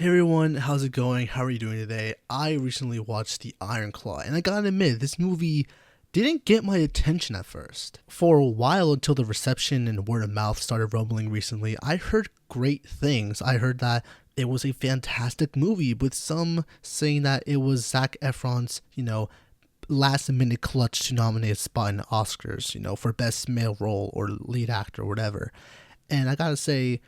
Hey everyone, how's it going? How are you doing today? I recently watched The Iron Claw, and I gotta admit, this movie didn't get my attention at first. For a while, until the reception and word of mouth started rumbling recently, I heard great things. I heard that it was a fantastic movie, with some saying that it was Zac Efron's, last minute clutch to nominate a spot in the Oscars, for best male role or lead actor or whatever. And I gotta say,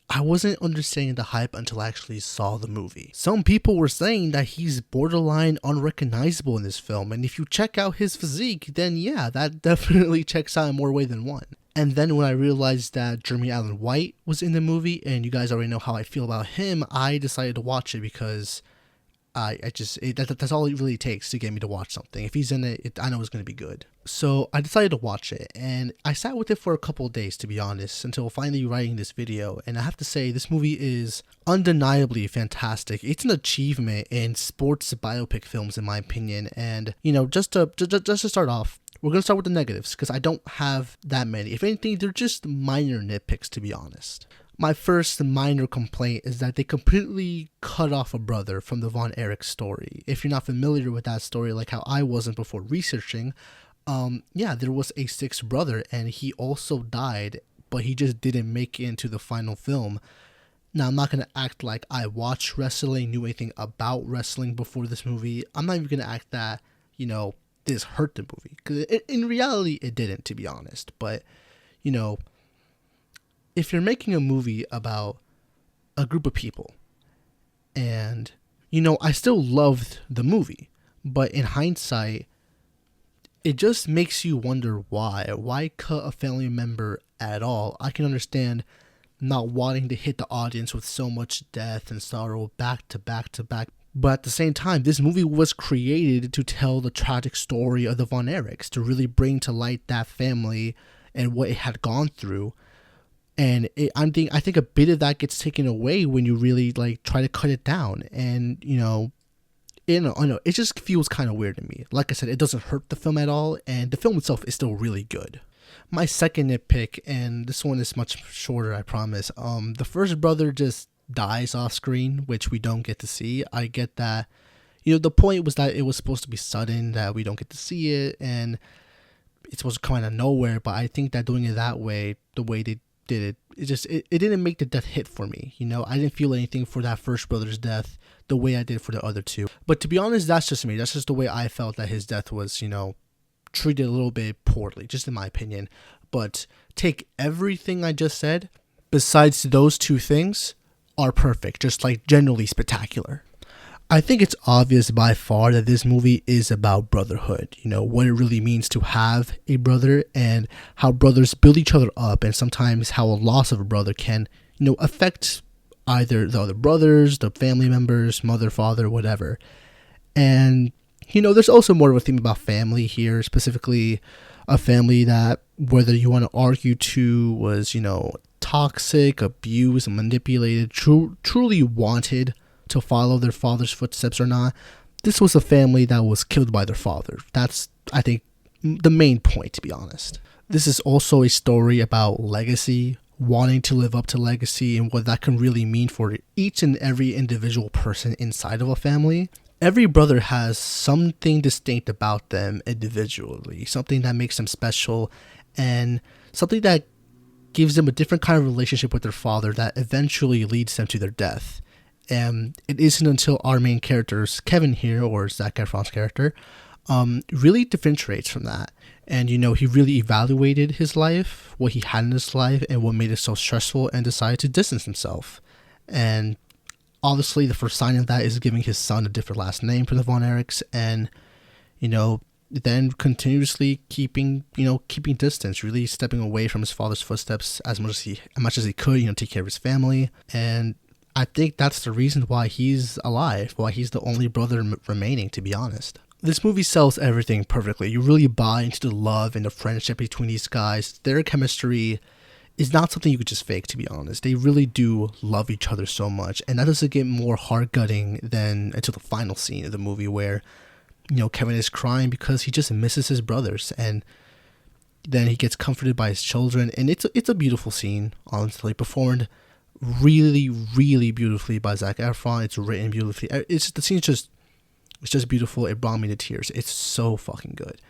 I wasn't understanding the hype until I actually saw the movie. Some people were saying that he's borderline unrecognizable in this film, and if you check out his physique, then yeah, that definitely checks out in more ways than one. And then when I realized that Jeremy Allen White was in the movie, and you guys already know how I feel about him, I decided to watch it because that's all it really takes to get me to watch something. If he's in it, I know it's going to be good. So I decided to watch it, and I sat with it for a couple of days, to be honest, until finally writing this video. And I have to say, this movie is undeniably fantastic. It's an achievement in sports biopic films, in my opinion. And just to start off, we're going to start with the negatives, because I don't have that many. If anything, they're just minor nitpicks, to be honest. My first minor complaint is that they completely cut off a brother from the vonerichs story. If you're not familiar with that story, like how I wasn't before researching, there was a sixth brother, and he also died, but he just didn't make it into the final film. Now, I'm not going to act like I watched wrestling, knew anything about wrestling before this movie. I'm not even going to act that, this hurt the movie. Because in reality, it didn't, to be honest. But, if you're making a movie about a group of people, and, I still loved the movie, but in hindsight, it just makes you wonder why. Why cut a family member at all? I can understand not wanting to hit the audience with so much death and sorrow back to back to back. But at the same time, this movie was created to tell the tragic story of the vonerichs, to really bring to light that family and what it had gone through. And I think a bit of that gets taken away when you really try to cut it down. And it just feels kind of weird to me. Like I said, it doesn't hurt the film at all, and the film itself is still really good. My second nitpick, and this one is much shorter, I promise. The first brother just dies off screen, which we don't get to see. I get that. The point was that it was supposed to be sudden, that we don't get to see it, and it's supposed to come out of nowhere. But I think that doing it that way, the way they did it didn't make the death hit for me. I didn't feel anything for that first brother's death the way I did for the other two. But to be honest, that's just me. That's just the way I felt that his death was, treated a little bit poorly, just in my opinion. But take everything I just said, besides those two things, are perfect, just generally spectacular. I think it's obvious by far that this movie is about brotherhood, what it really means to have a brother, and how brothers build each other up, and sometimes how a loss of a brother can, affect either the other brothers, the family members, mother, father, whatever. And, there's also more of a theme about family here, specifically a family that, whether you want to argue to was, toxic, abused, manipulated, truly wanted to follow their father's footsteps or not, this was a family that was killed by their father. That's, I think, the main point, to be honest. This is also a story about legacy, wanting to live up to legacy, and what that can really mean for each and every individual person inside of a family. Every brother has something distinct about them individually, something that makes them special, and something that gives them a different kind of relationship with their father that eventually leads them to their death. And it isn't until our main characters, Kevin here, or Zac Efron's character, really differentiates from that. And, he really evaluated his life, what he had in his life, and what made it so stressful, and decided to distance himself. And obviously, the first sign of that is giving his son a different last name for the vonerichs, and, then continuously keeping distance, really stepping away from his father's footsteps as much as he could, take care of his family. And I think that's the reason why he's alive, why he's the only brother remaining, to be honest. This movie sells everything perfectly. You really buy into the love and the friendship between these guys. Their chemistry is not something you could just fake, to be honest. They really do love each other so much, and that doesn't get more heart-gutting than until the final scene of the movie where, Kevin is crying because he just misses his brothers, and then he gets comforted by his children, and it's a beautiful scene, honestly, performed really, really beautifully by Zac Efron. It's written beautifully. It's the scene's just it's just beautiful. It brought me to tears. It's so fucking good.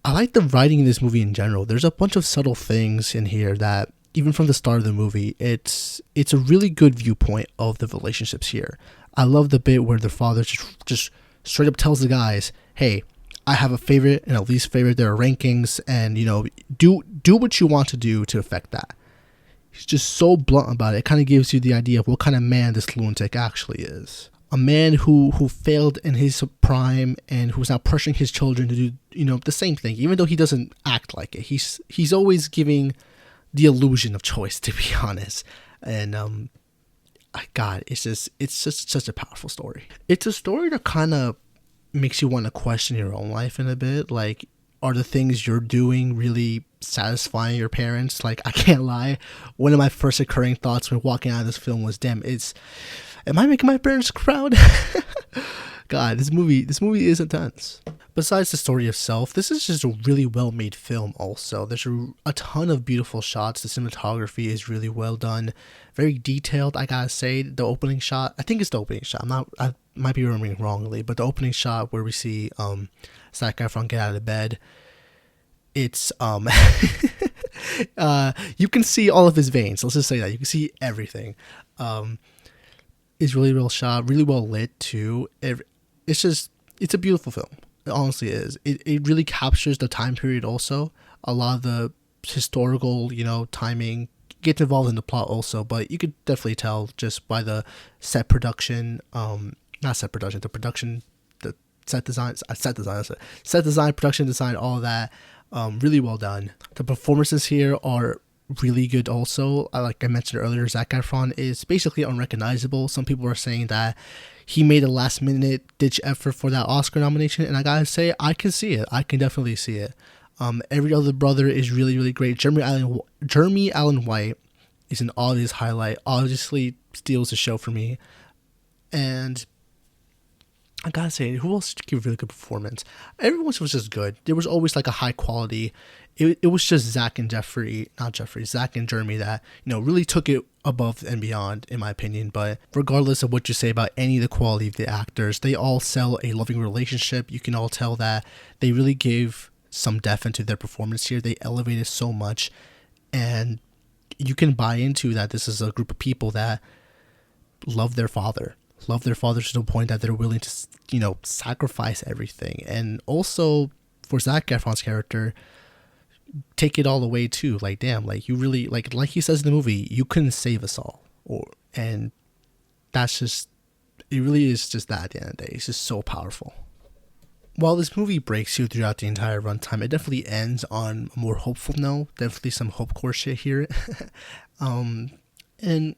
I like the writing in this movie in general. There's a bunch of subtle things in here that even from the start of the movie, it's a really good viewpoint of the relationships here. I love the bit where the father just straight up tells the guys, "Hey, I have a favorite and a least favorite. There are rankings, and do what you want to do to affect that." He's just so blunt about it. It kind of gives you the idea of what kind of man this lunatic actually is. A man who failed in his prime and who's now pressuring his children to do the same thing, even though he doesn't act like it. He's always giving the illusion of choice, to be honest. And God, it's just such a powerful story. It's a story that kind of makes you want to question your own life in a bit. Like, are the things you're doing really satisfying your parents? Like, I can't lie, one of my first occurring thoughts when walking out of this film was, damn, am I making my parents proud? God, this movie is intense. Besides the story itself, this is just a really well made film also. There's a ton of beautiful shots. The cinematography is really well done. Very detailed, I gotta say. The opening shot, I think it's the opening shot. I might be remembering wrongly, but the opening shot where we see Zac Efron get out of the bed, it's you can see all of his veins. Let's just say that. You can see everything. It's really well shot, really well lit too. It's a beautiful film. It honestly is. It really captures the time period also. A lot of the historical, timing gets involved in the plot also, but you could definitely tell just by the set production, not set production, the production, the set design, production design, all of that, really well done. The performances here are really good also. Like I mentioned earlier, Zac Efron is basically unrecognizable. Some people are saying that he made a last minute ditch effort for that Oscar nomination, and I gotta say, I can see it. I can definitely see it. Every other brother is really, really great. Jeremy Allen White is an obvious highlight. Obviously steals the show for me. And I gotta say, who else gave a really good performance? Everyone was just good. There was always like a high quality. It was just Zach and Jeremy that, really took it above and beyond, in my opinion. But regardless of what you say about any of the quality of the actors, they all sell a loving relationship. You can all tell that they really gave some depth into their performance here. They elevated so much, and you can buy into that this is a group of people that love their father to the point that they're willing to, sacrifice everything. And also for Zac Efron's character, take it all away too. Like, damn, like you really, like he says in the movie, you couldn't save us all. And that's just, it really is just that at the end of the day. It's just so powerful. While this movie breaks you throughout the entire runtime, it definitely ends on a more hopeful note. Definitely some hope core shit here. And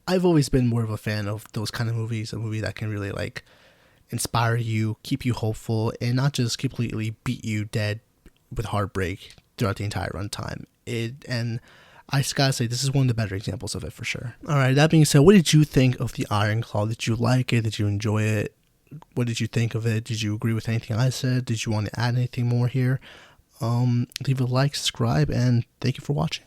I've always been more of a fan of those kind of movies, a movie that can really like inspire you, keep you hopeful, and not just completely beat you dead with heartbreak throughout the entire runtime. And I just gotta say, this is one of the better examples of it for sure. Alright, that being said, what did you think of the Iron Claw? Did you like it? Did you enjoy it? What did you think of it? Did you agree with anything I said? Did you want to add anything more here? Leave a like, subscribe, and thank you for watching.